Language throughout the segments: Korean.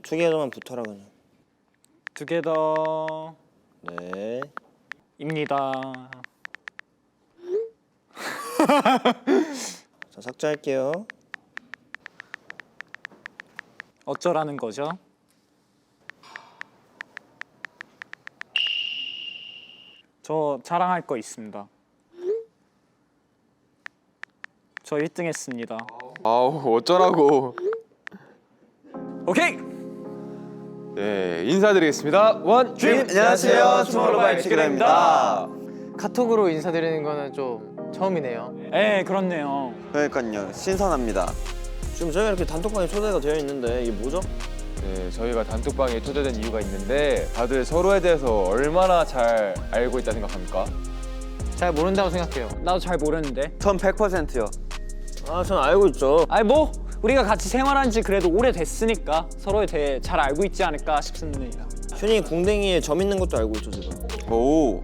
투게더만 붙어라 그냥. 투게더. 네. 입니다. 자, 삭제할게요. 어쩌라는 거죠? 저 자랑할 거 있습니다. 저 1등 했습니다. 아우 어쩌라고. 오케이! 네 인사드리겠습니다. 원 드림. 안녕하세요. 투모로우바이 투게더입니다. 카톡으로 인사드리는 거는 좀 처음이네요. 네, 그렇네요. 그러니까요, 신선합니다. 지금 저희가 이렇게 단톡방에 초대가 되어 있는데 이게 뭐죠? 네 저희가 단톡방에 초대된 이유가 있는데 다들 서로에 대해서 얼마나 잘 알고 있다 생각합니까? 잘 모른다고 생각해요. 나도 잘 모르는데. 전 100%요. 아, 전 알고 있죠. 아니 뭐 우리가 같이 생활한 지 그래도 오래됐으니까 서로에 대해 잘 알고 있지 않을까 싶습니다. 슈니 공댕이에 점 있는 것도 알고 있죠, 지금. 오.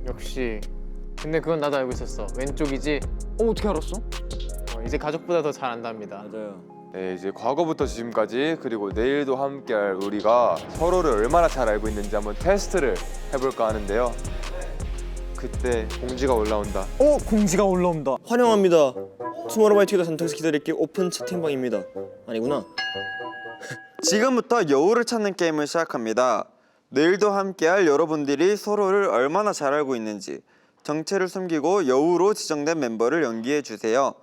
역시. 근데 그건 나도 알고 있었어. 왼쪽이지. 어떻게 알았어? 이제 가족보다 더 잘 안답니다. 맞아요. 네 이제 과거부터 지금까지 그리고 내일도 함께할 우리가 서로를 얼마나 잘 알고 있는지 한번 테스트를 해볼까 하는데요. 그때 공지가 올라온다. 공지가 올라온다. 환영합니다. 투모로우바이 투게더 단톡에서 기다릴게 오픈 채팅방입니다. 아니구나. 지금부터 여우를 찾는 게임을 시작합니다. 내일도 함께할 여러분들이 서로를 얼마나 잘 알고 있는지 정체를 숨기고 여우로 지정된 멤버를 연기해 주세요.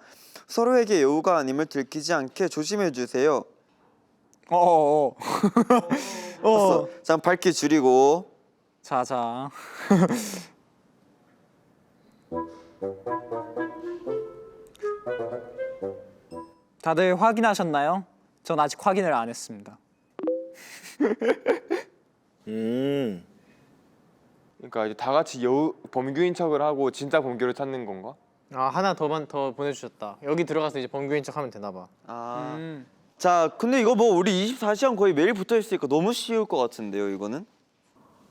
서로에게 여우가 아님을 들키지 않게 조심해 주세요. 자, 밝기 줄이고. 자자. 다들 확인하셨나요? 전 아직 확인을 안 했습니다. 그러니까 이제 다 같이 여우 범규인 척을 하고 진짜 범규를 찾는 건가? 아 하나 더 보내주셨다. 여기 들어가서 이제 범규인 척하면 되나 봐. 자, 근데 이거 뭐 우리 24시간 거의 매일 붙어 있으니까 너무 쉬울 것 같은데요, 이거는?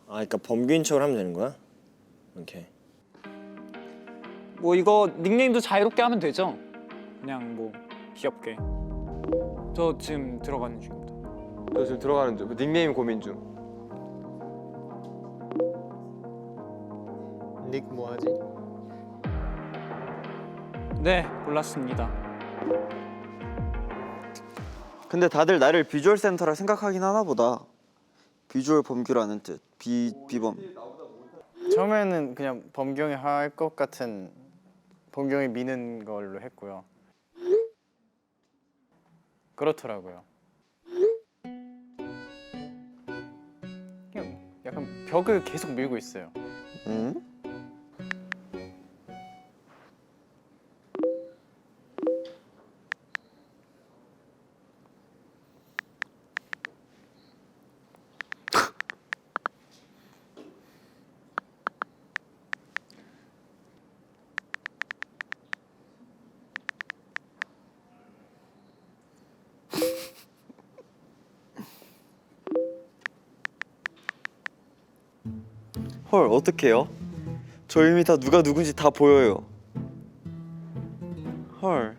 아, 그러니까 범규인 척을 하면 되는 거야? 오케이. 뭐 이거 닉네임도 자유롭게 하면 되죠? 그냥 뭐 귀엽게. 저 지금 들어가는 중입니다. 저 지금 들어가는 중. 닉네임 고민 중. 닉 뭐하지? 네, 골랐습니다. 근데 다들 나를 비주얼 센터라 생각하긴 하나 보다. 비주얼 범규라는 뜻. 비범. 처음에는 그냥 범경이 할 것 같은 범경이 미는 걸로 했고요. 그렇더라고요. 그냥 약간 벽을 계속 밀고 있어요. 응? 헐, 어떡해요? 저 이미 다 누가 누군지 다 보여요. 헐.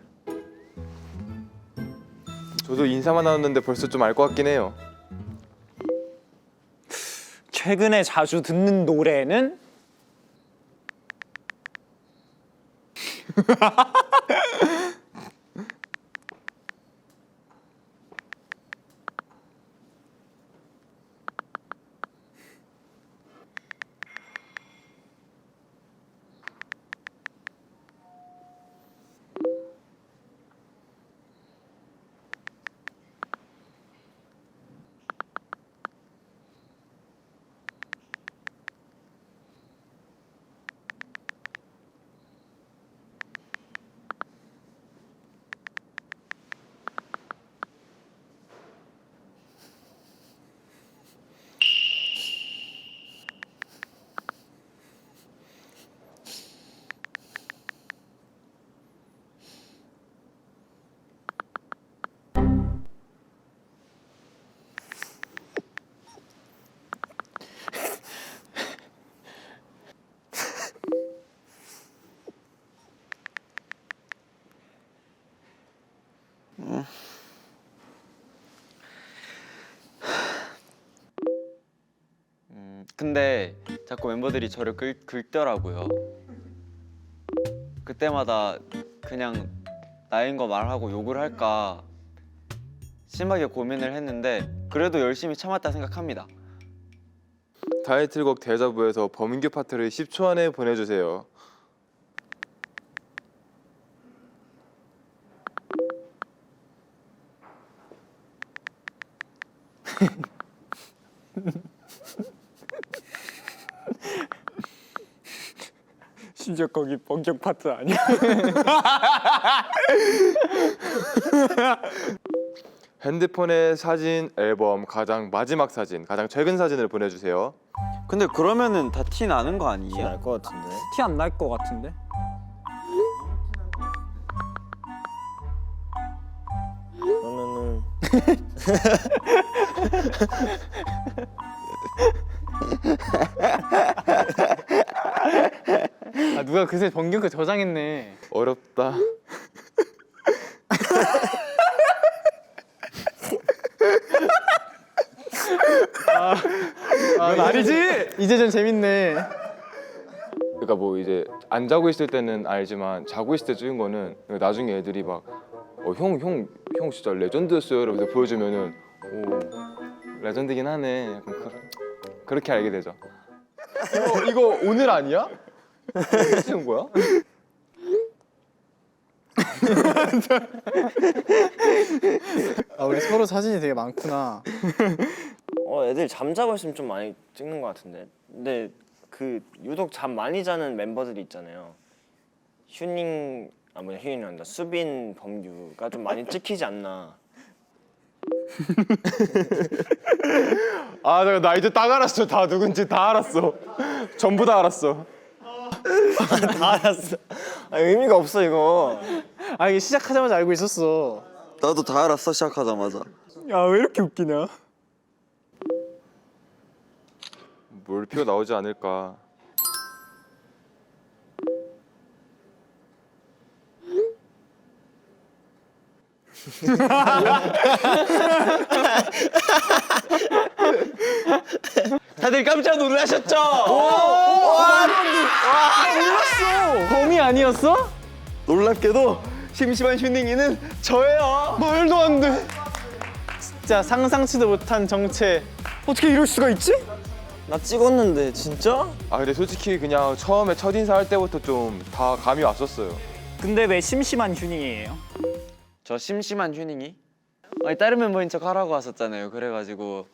저도 인사만 나눴는데 벌써 좀 알 것 같긴 해요. 최근에 자주 듣는 노래는 근데 자꾸 멤버들이 저를 긁더라고요. 그때마다 그냥 나인 거 말하고 욕을 할까 심하게 고민을 했는데 그래도 열심히 참았다 생각합니다. 타이틀곡 데자부에서 범규 파트를 10초 안에 보내주세요. 심지어 거기 번격 파트 아니야? 핸드폰의 사진 앨범 가장 마지막 사진, 가장 최근 사진을 보내주세요. 근데 그러면은 다 티 나는 거 아니에요? 티날것 같은데. 티 안 날 것 같은데? 그러면은 아 누가 그새 범경 거 저장했네. 어렵다. 이건 아니지. 이제 좀 재밌네. 그러니까 뭐 이제 안 자고 있을 때는 알지만 자고 있을 때 찍은 거는 나중에 애들이 막 형 진짜 레전드였어요 이러면서 보여주면은 오 레전드긴 하네. 약간 그렇게 알게 되죠. 이거 오늘 아니야? 어떻게 찍은 거야? 아 우리 서로 사진이 되게 많구나. 애들 잠자고 있으면 좀 많이 찍는 것 같은데. 근데 그 유독 잠 많이 자는 멤버들이 있잖아요. 휴닝이란다. 수빈, 범규가 좀 많이 찍히지 않나. 아, 나 이제 딱 알았어. 다 누군지 다 알았어. 전부 다 알았어. 다 알았어. 의미가 없어 이거. 아 이게 시작하자마자 알고 있었어. 나도 다 알았어 시작하자마자. 야 왜 이렇게 웃기냐? 물표 나오지 않을까. 다들 깜짝 놀라셨죠? 범이 아니었어? 놀랍게도 심심한 휴닝이는 저예요. 말도 안 돼. 진짜 상상치도 못한 정체. 어떻게 이럴 수가 있지? 나 찍었는데 진짜? 아, 근데 솔직히 그냥 처음에 첫인사 할 때부터 좀 다 감이 왔었어요. 근데 왜 심심한 휴닝이에요? 저 심심한 휴닝이? 아니 다른 멤버인 척 하라고 왔었잖아요. 그래가지고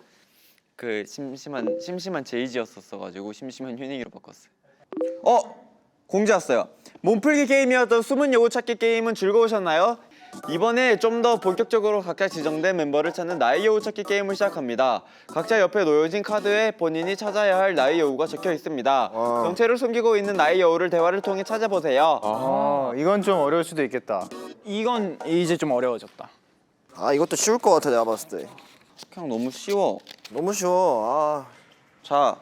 그 심심한 제이지였었어가지고 심심한 휴닝이로 바꿨어요. 공지 왔어요. 몸풀기 게임이었던 숨은 여우 찾기 게임은 즐거우셨나요? 이번에 좀 더 본격적으로 각자 지정된 멤버를 찾는 나의 여우 찾기 게임을 시작합니다. 각자 옆에 놓여진 카드에 본인이 찾아야 할 나의 여우가 적혀 있습니다. 정체를 숨기고 있는 나의 여우를 대화를 통해 찾아보세요. 이건 좀 어려울 수도 있겠다. 이건 이제 좀 어려워졌다. 이것도 쉬울 것 같아 내가 봤을 때. 그냥 너무 쉬워. 너무 쉬워. 자,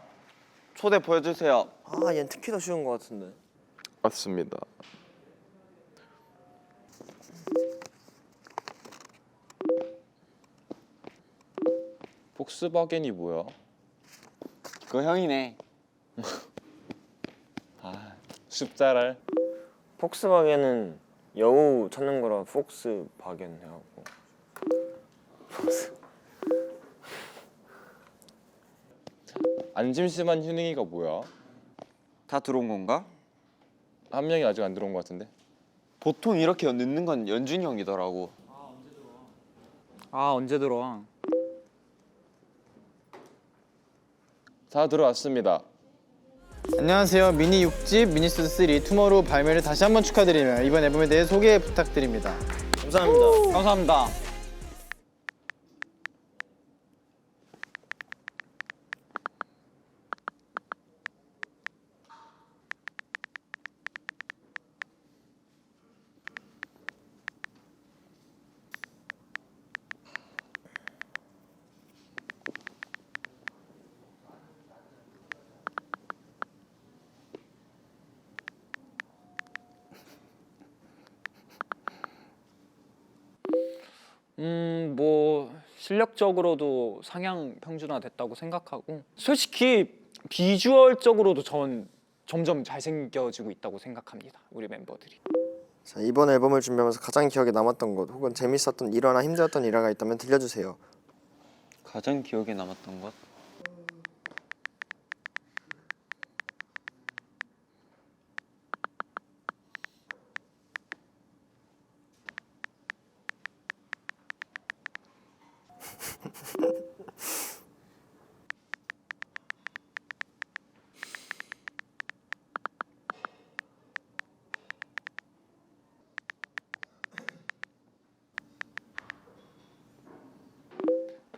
초대 보여주세요. 얘는 특히 더 쉬운 것 같은데. 맞습니다. 폭스바겐이 뭐야? 그거 형이네. 숫자랄. 폭스바겐은 여우 찾는 거라 폭스바겐 해갖고. 안 심심한 휴닝이가 뭐야? 다 들어온 건가? 한 명이 아직 안 들어온 것 같은데. 보통 이렇게 넣는 건 연준이 형이더라고. 아 언제 들어와? 다 들어왔습니다. 안녕하세요. 미니 6집 미니소드 3 투모로우 발매를 다시 한번 축하드리며 이번 앨범에 대해 소개 부탁드립니다. 감사합니다. 감사합니다. 뭐 실력적으로도 상향 평준화 됐다고 생각하고 솔직히 비주얼적으로도 전 점점 잘생겨지고 있다고 생각합니다. 우리 멤버들이. 자, 이번 앨범을 준비하면서 가장 기억에 남았던 것 혹은 재밌었던 일화나 힘들었던 일화가 있다면 들려주세요. 가장 기억에 남았던 것?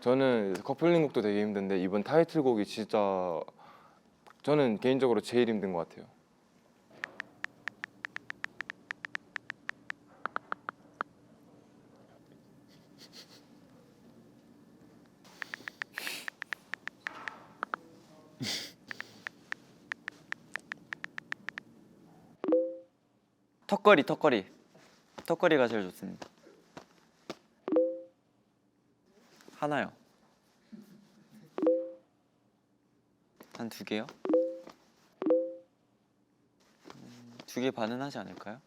저는 커플링곡도 되게 힘든데 이번 타이틀곡이 진짜 저는 개인적으로 제일 힘든 것 같아요. 턱걸이가 제일 좋습니다. 하나요? 한 두 개요? 두 개 반은 하지 않을까요?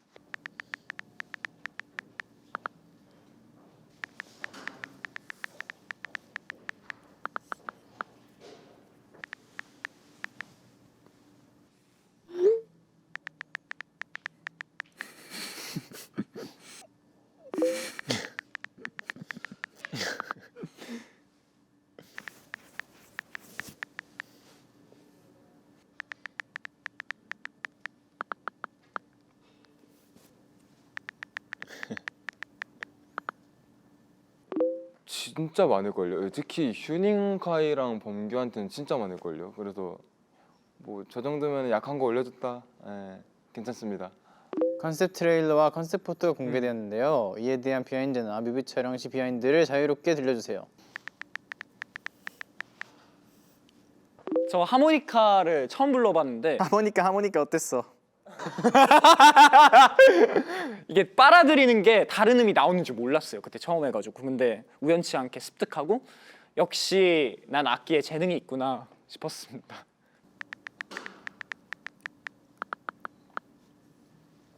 진짜 많을걸요. 특히 휴닝카이랑 범규한테는 진짜 많을걸요. 그래서 뭐 저 정도면 약한 거 올려줬다. 예, 괜찮습니다. 컨셉 트레일러와 컨셉 포토가 공개되었는데요. 이에 대한 비하인드나 뮤비 촬영 시 비하인드를 자유롭게 들려주세요. 저 하모니카를 처음 불러봤는데 하모니카 어땠어? 이게 빨아들이는 게 다른 음이 나오는 줄 몰랐어요. 그때 처음 해가지고. 근데 우연치 않게 습득하고 역시 난 악기에 재능이 있구나 싶었습니다.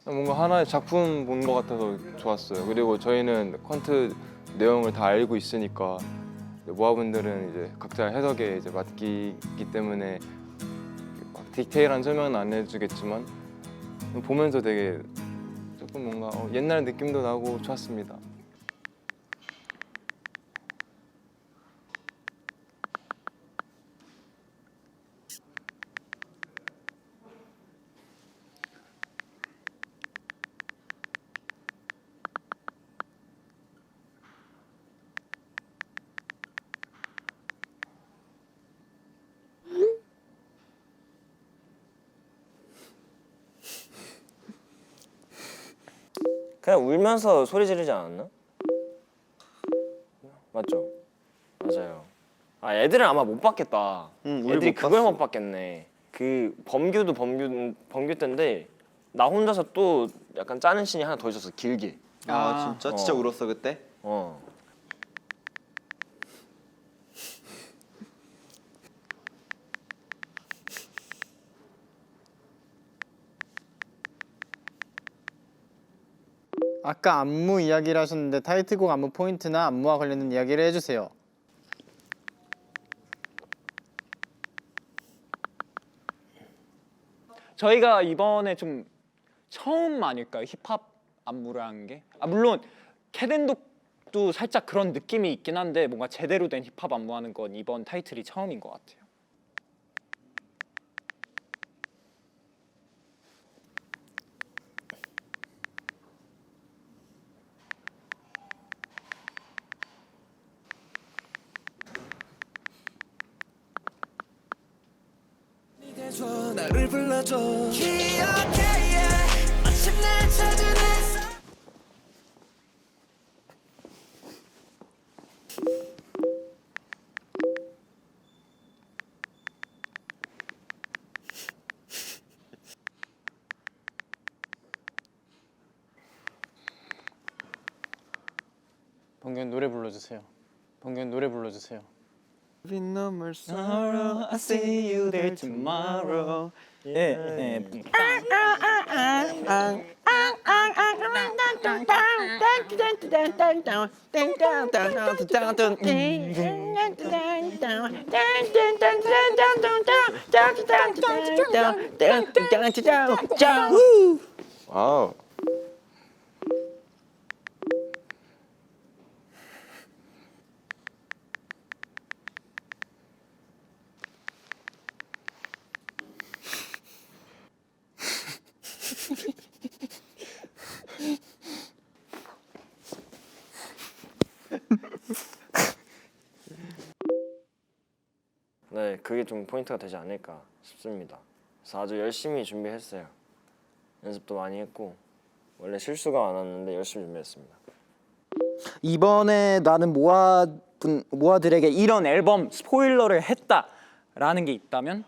뭔가 하나의 작품 본 것 같아서 좋았어요. 그리고 저희는 콘트 내용을 다 알고 있으니까 모아분들은 이제 각자 해석에 이제 맡기기 때문에 막 디테일한 설명은 안 해주겠지만 보면서 되게 조금 뭔가 옛날 느낌도 나고 좋았습니다. 그냥 울면서 소리 지르지 않았나? 맞죠? 맞아요. 아, 애들은 아마 못 봤겠다. 우리 애들이 못 그걸 봤어. 못 봤겠네. 그 범규 때인데 나 혼자서 또 약간 짜는 씬이 하나 더 있었어. 길게. 진짜? 진짜 어. 울었어 그때? 어. 아까 안무 이야기를 하셨는데 타이틀곡 안무 포인트나 안무와 관련된 이야기를 해주세요. 저희가 이번에 좀 처음 아닐까요? 힙합 안무를 한 게? 아 물론 캐덴독도 살짝 그런 느낌이 있긴 한데 뭔가 제대로 된 힙합 안무하는 건 이번 타이틀이 처음인 것 같아요. 나를 불러줘 기억해 yeah. 마침 날 찾은 햇살 범규 노래 불러주세요. 범규 노래 불러주세요. No sorrow, I see you there tomorrow. 와우. 네, 그게 좀 포인트가 되지 않을까 싶습니다. 그래서 아주 열심히 준비했어요. 연습도 많이 했고 원래 실수가 많았는데 열심히 준비했습니다. 이번에 나는 모아들에게 이런 앨범 스포일러를 했다라는 게 있다면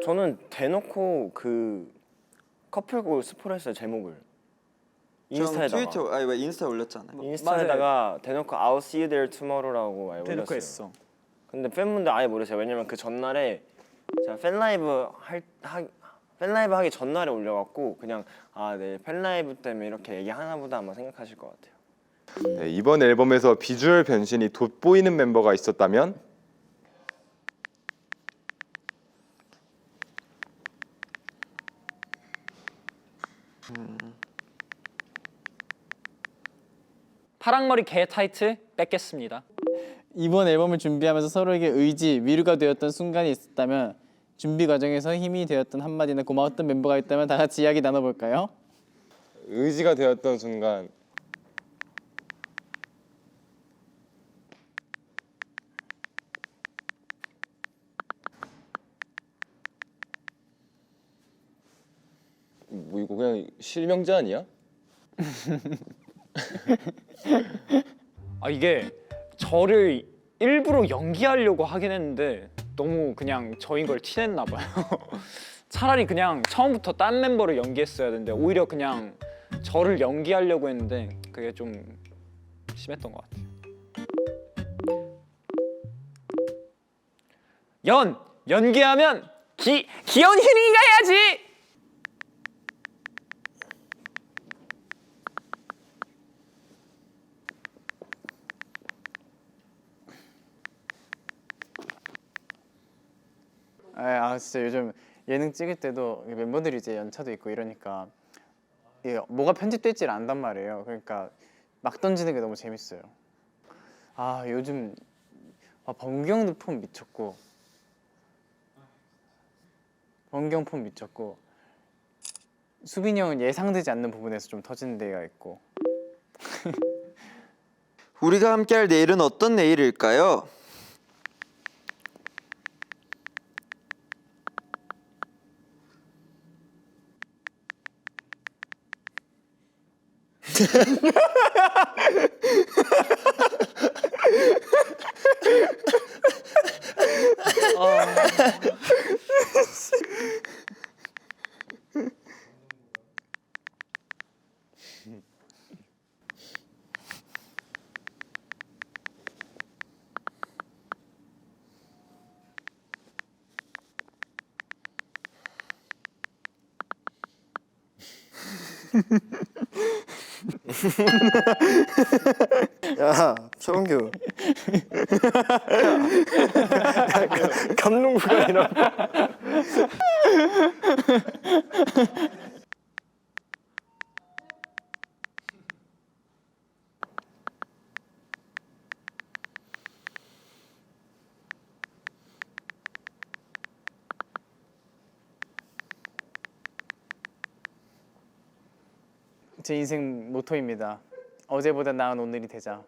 저는 대놓고 그 커플곡을 스포를 했어요. 제목을 인스타에다가. 트위터 아니 왜 인스타에 올렸잖아요. 인스타에다가 대놓고 I'll see you there tomorrow라고 아예 대놓고 올렸어요. 했어. 근데 팬분들 아예 모르세요. 왜냐면 그 전날에 제가 팬라이브 하기 전날에 올려갖고 그냥 네 팬라이브 때문에 이렇게 얘기하나 보다 아마 생각하실 것 같아요. 네, 이번 앨범에서 비주얼 변신이 돋보이는 멤버가 있었다면 파랑머리 개 타이틀 뺏겠습니다. 이번 앨범을 준비하면서 서로에게 의지, 위로가 되었던 순간이 있었다면 준비 과정에서 힘이 되었던 한마디나 고마웠던 멤버가 있다면 다 같이 이야기 나눠볼까요? 의지가 되었던 순간 뭐 이거 그냥 실명제 아니야? 이게 저를 일부러 연기하려고 하긴 했는데 너무 그냥 저인 걸 티냈나 봐요. 차라리 그냥 처음부터 딴 멤버를 연기했어야 되는데 오히려 그냥 저를 연기하려고 했는데 그게 좀 심했던 것 같아요. 연기하면 기현이가 해야지. 진짜 요즘 예능 찍을 때도 멤버들이 이제 연차도 있고 이러니까 이게 뭐가 편집될지 안단 말이에요. 그러니까 막 던지는 게 너무 재밌어요. 요즘 범경도 폼 미쳤고 범경 폼 미쳤고 수빈이 형은 예상되지 않는 부분에서 좀 터지는 데가 있고 우리가 함께할 내일은 어떤 내일일까요? 야, 최원규. 감동구가 아니라. 제 인생 모토입니다. 어제보다 나은 오늘이 되자.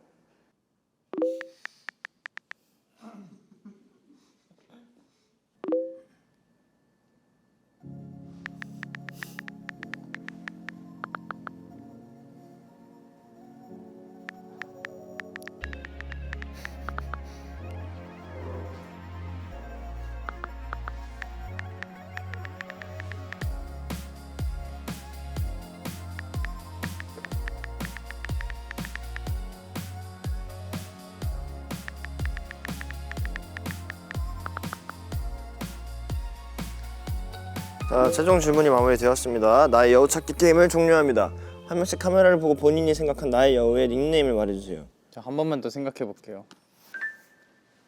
자, 최종 질문이 마무리되었습니다. 나의 여우 찾기 게임을 종료합니다. 한 명씩 카메라를 보고 본인이 생각한 나의 여우의 닉네임을 말해주세요. 자, 한 번만 더 생각해 볼게요.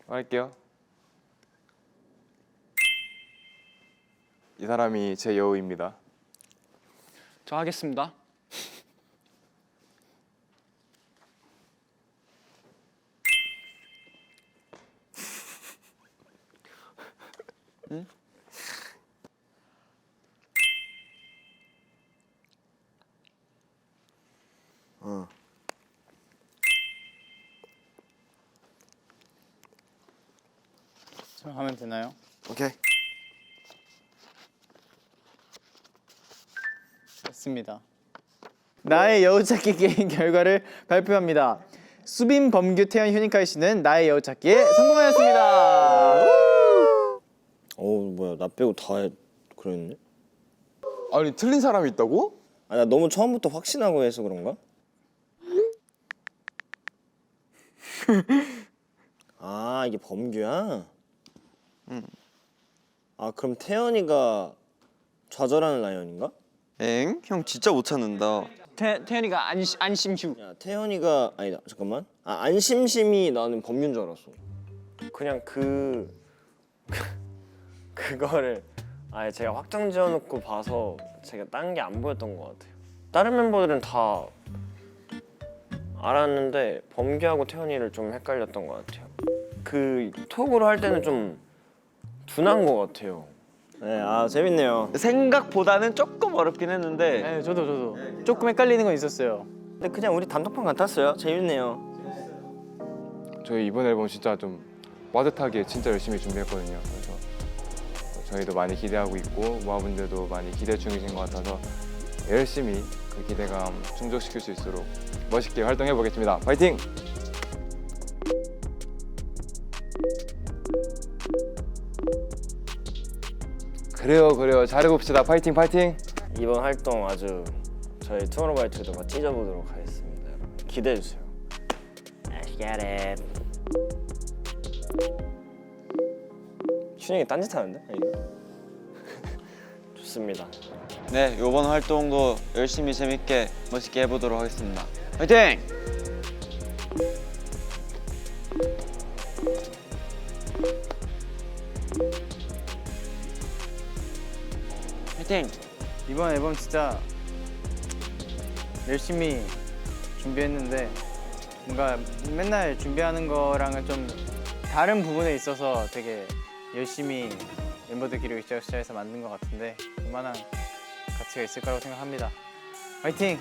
할게요. 이 사람이 제 여우입니다. 저 하겠습니다. 저 하면 되나요? 오케이. 됐습니다. 나의 여우 찾기 게임 결과를 발표합니다. 수빈, 범규, 태연, 휴닝카이 씨는 나의 여우 찾기에 성공하였습니다. 뭐야, 나 빼고 다 그랬네. 아니 틀린 사람이 있다고? 아, 나 너무 처음부터 확신하고 해서 그런가? 아, 이게 범규야? 아, 그럼 태연이가 좌절하는 라이언인가? 엥? 형 진짜 못 찾는다. 태연이가 안심휴. 야, 태연이가 아니다. 잠깐만. 아, 안심심이 나는 범규인 줄 알았어. 그냥 그거를 아예 제가 확정 지어놓고 봐서 제가 딴 게 안 보였던 것 같아요. 다른 멤버들은 다 알았는데 범규하고 태연이를 좀 헷갈렸던 것 같아요. 그 톡으로 할 때는 좀 둔한 것 같아요. 네, 아 재밌네요. 생각보다는 조금 어렵긴 했는데 네, 저도 조금 헷갈리는 건 있었어요. 근데 그냥 우리 단톡방 같았어요. 재밌네요. 저희 이번 앨범 진짜 좀 빠듯하게 진짜 열심히 준비했거든요. 그래서 저희도 많이 기대하고 있고 모아분들도 많이 기대 중이신 것 같아서 열심히 그 기대감 충족시킬 수 있도록 멋있게 활동해 보겠습니다. 파이팅! 그래요 잘해봅시다. 파이팅 파이팅! 이번 활동 아주 저희 투모로우바이투게더 막 찢어보도록 하겠습니다. 여러분. 기대해주세요. Let's get it. 춘영이 딴짓하는데? 좋습니다. 네, 이번 활동도 열심히 재밌게 멋있게 해보도록 하겠습니다. 화이팅! 화이팅! 이번 앨범 진짜 열심히 준비했는데 뭔가 맨날 준비하는 거랑은 좀 다른 부분에 있어서 되게 열심히 멤버들끼리 으쌰으쌰해서 만든 것 같은데 그만한 가치가 있을 거라고 생각합니다. 화이팅!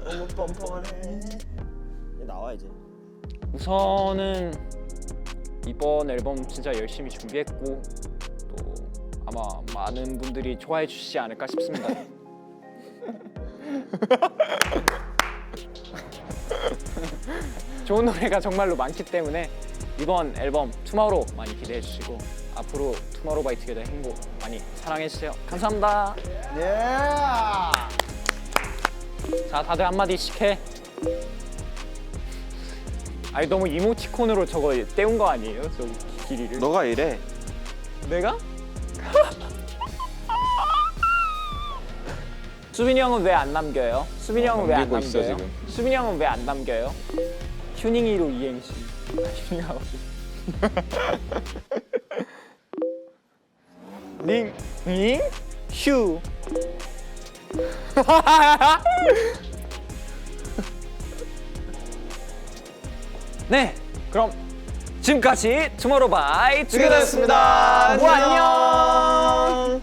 너무 뻔뻔해. 나와 이제. 우선은 이번 앨범 진짜 열심히 준비했고 또 아마 많은 분들이 좋아해 주시지 않을까 싶습니다. 좋은 노래가 정말로 많기 때문에 이번 앨범 투모로우 많이 기대해 주시고 앞으로 투모로우바이투게더 행복 많이 사랑해 주세요. 감사합니다. 자, 다들 한마디씩 해. 아니 너무 이모티콘으로 저거 떼운 거 아니에요? 저 길이를. 너가 이래. 내가? 수빈이 형은 왜 안 남겨요? 수빈이 형은 왜 안 남기고 있어, 남겨요? 지금. 수빈이 형은 왜 안 남겨요? 휴닝이로 이행시. 휴닝하고. 닝 휴. 네, 그럼 지금까지 투모로우바이투게더였습니다. 뭐 안녕.